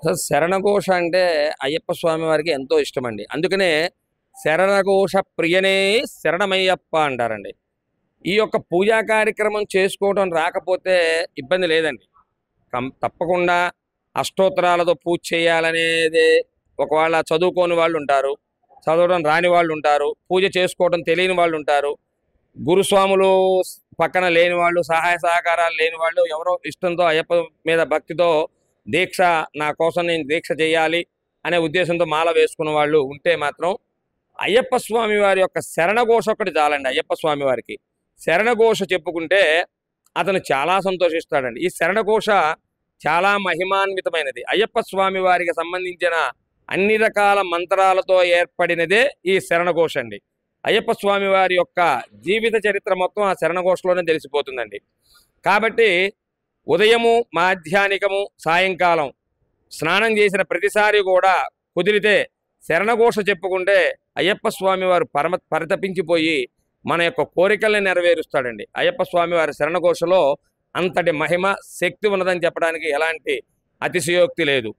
అసలు శరణఘోష అంటే అయ్యప్ప స్వామి వారికి ఎంతో ఇష్టమండి. అందుకనే శరణఘోష ప్రియనే శరణమయ్యప్ప అంటారండి. ఈ యొక్క పూజా కార్యక్రమం చేసుకోవడం రాకపోతే ఇబ్బంది లేదండి. తప్పకుండా అష్టోత్తరాలతో పూజ చేయాలనేది ఒకవేళ చదువుకోని వాళ్ళు ఉంటారు, చదవడం రాని వాళ్ళు ఉంటారు, పూజ చేసుకోవడం తెలియని వాళ్ళు ఉంటారు, గురుస్వాములు పక్కన లేని వాళ్ళు, సహాయ సహకారాలు లేని వాళ్ళు, ఎవరో ఇష్టంతో అయ్యప్ప మీద భక్తితో దీక్ష, నా కోసం నేను దీక్ష చేయాలి అనే ఉద్దేశంతో మాల వేసుకున్న వాళ్ళు ఉంటే మాత్రం అయ్యప్ప స్వామి వారి యొక్క శరణఘోష ఒకటి చాలండి. అయ్యప్ప స్వామి వారికి శరణఘోష చెప్పుకుంటే అతను చాలా సంతోషిస్తాడండి. ఈ శరణఘోష చాలా మహిమాన్వితమైనది. అయ్యప్ప స్వామి వారికి సంబంధించిన అన్ని రకాల మంత్రాలతో ఏర్పడినదే ఈ శరణఘోష అండి. అయ్యప్ప స్వామి వారి యొక్క జీవిత చరిత్ర మొత్తం ఆ శరణఘోషలోనే తెలిసిపోతుందండి. కాబట్టి ఉదయము, మాధ్యానికము, సాయంకాలం స్నానం చేసిన ప్రతిసారి కూడా కుదిరితే శరణఘోష చెప్పుకుంటే అయ్యప్ప స్వామి వారు పరితపించిపోయి మన యొక్క కోరికల్ని నెరవేరుస్తాడండి. అయ్యప్ప స్వామి వారి శరణఘోషలో అంతటి మహిమ, శక్తి ఉన్నదని చెప్పడానికి ఎలాంటి అతిశయోక్తి లేదు.